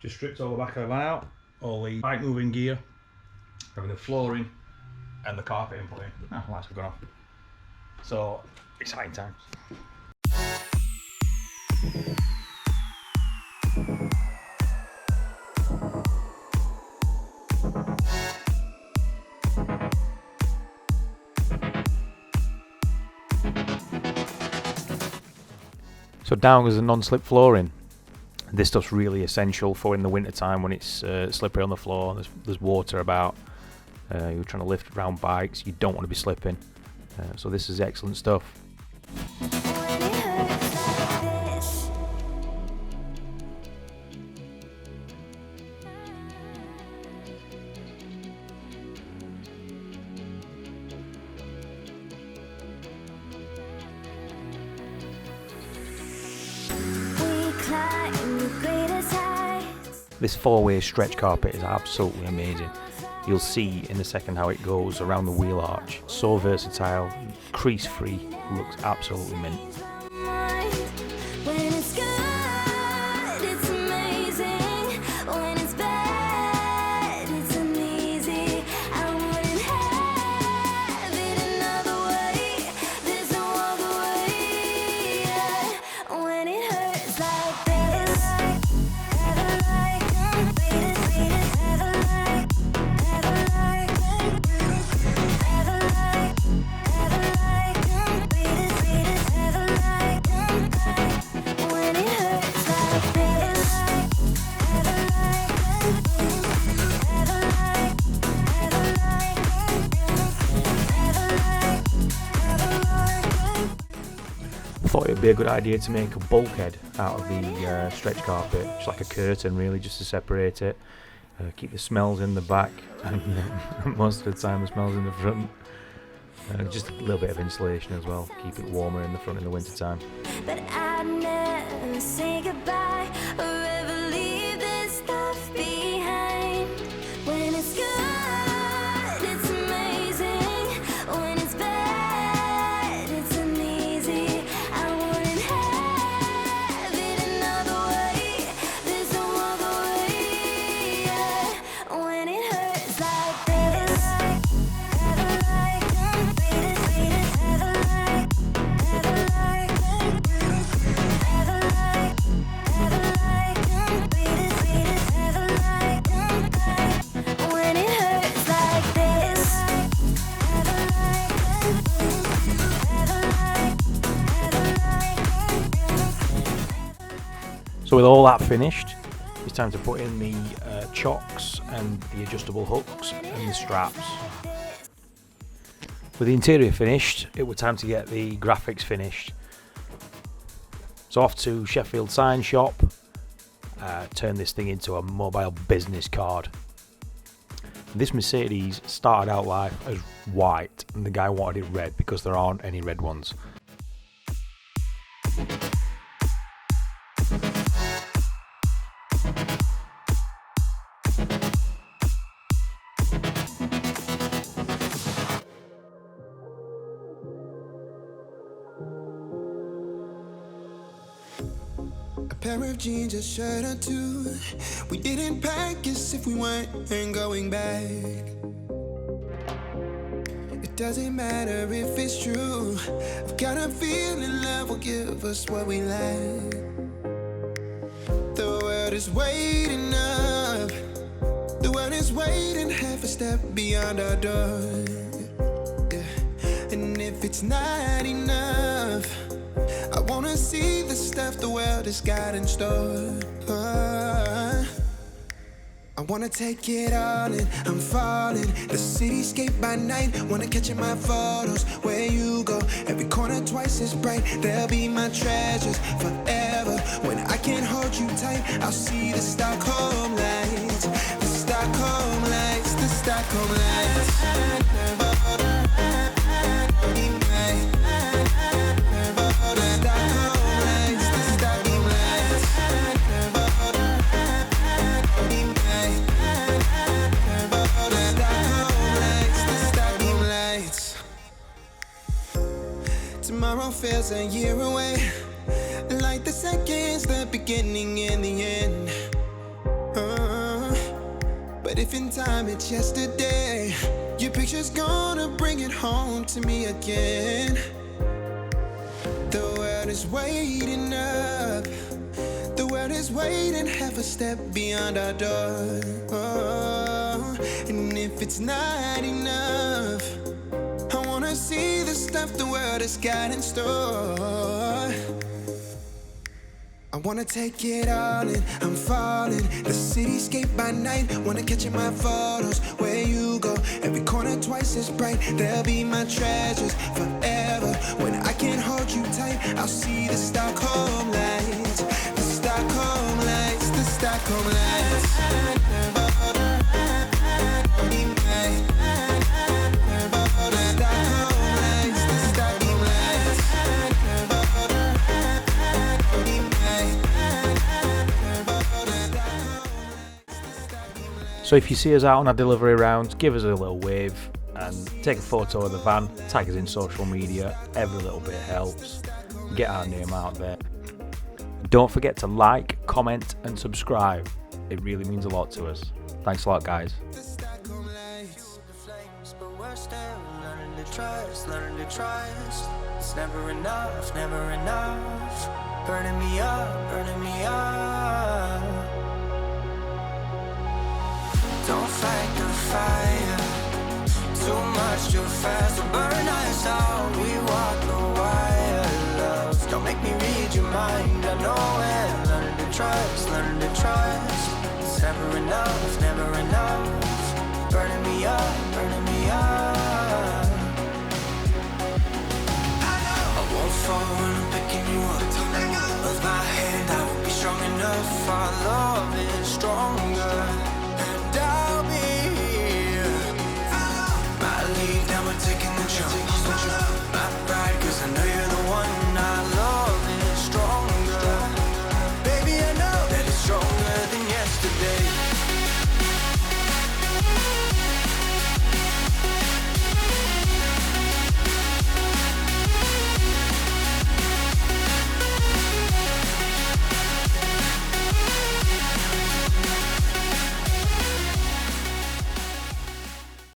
Just stripped all the back of the van out, all the bike moving gear, having the flooring and the carpet in put in. Lights have gone off. So, exciting times. So down goes the non-slip flooring. This stuff's really essential for in the winter time when it's slippery on the floor. There's water about. You're trying to lift around bikes. You don't want to be slipping. So this is excellent stuff. This four-way stretch carpet is absolutely amazing. You'll see in a second how it goes around the wheel arch. So versatile, crease-free, looks absolutely mint. I thought it would be a good idea to make a bulkhead out of the stretch carpet, just like a curtain really, just to separate it, keep the smells in the back, and most of the time the smells in the front. Just a little bit of insulation as well, keep it warmer in the front in the winter time. But I never say goodbye or ever leave this stuff behind. When it's good, it's amazing. When it's bad, it's uneasy. I wouldn't have it another way. There's no other way. Yeah. When it hurts like this. So with all that finished, it's time to put in the chocks and the adjustable hooks and the straps. With the interior finished, it was time to get the graphics finished. So off to Sheffield Sign Shop, turn this thing into a mobile business card. This Mercedes started out life as white and the guy wanted it red because there aren't any red ones. Pair of jeans, a shirt or two. We didn't pack as if we weren't going back. It doesn't matter if it's true. I've got a feeling love will give us what we lack. The world is waiting up. The world is waiting half a step beyond our door. Yeah. And if it's not enough, I wanna see the stuff the world has got in store. I wanna take it all in, I'm falling. The cityscape by night, wanna catch in my photos. Where you go, every corner twice as bright. They'll be my treasures forever. When I can't hold you tight, I'll see the Stockholm lights. The Stockholm lights, the Stockholm lights. Tomorrow feels a year away, like the seconds, the beginning and the end. But if in time it's yesterday, your picture's gonna bring it home to me again. The world is waiting up. The world is waiting half a step beyond our door. Oh, and if it's not enough, I wanna see the stuff the world has got in store. I wanna take it all in, I'm falling. The cityscape by night, wanna catch in my photos. Where you go, every corner twice as bright. They'll be my treasures forever. When I can't hold you tight, I'll see the Stockholm lights. The Stockholm lights, the Stockholm lights. So if you see us out on a delivery round, give us a little wave and take a photo of the van, tag us in social media. Every little bit helps. Get our name out there. Don't forget to like, comment and subscribe. It really means a lot to us. Thanks a lot, guys. Learning to trust. It's never enough, never enough. Burning me up, burning me up. Don't fight the fire, too much too fast to burn us out. We walk the wire, love. Don't make me read your mind, I know it. Learning to trust, learning to trust. It's never enough, never enough. Burning me up, burning me up. I won't fall when I'm picking you up. With my hand, I won't be strong enough. Our love is stronger.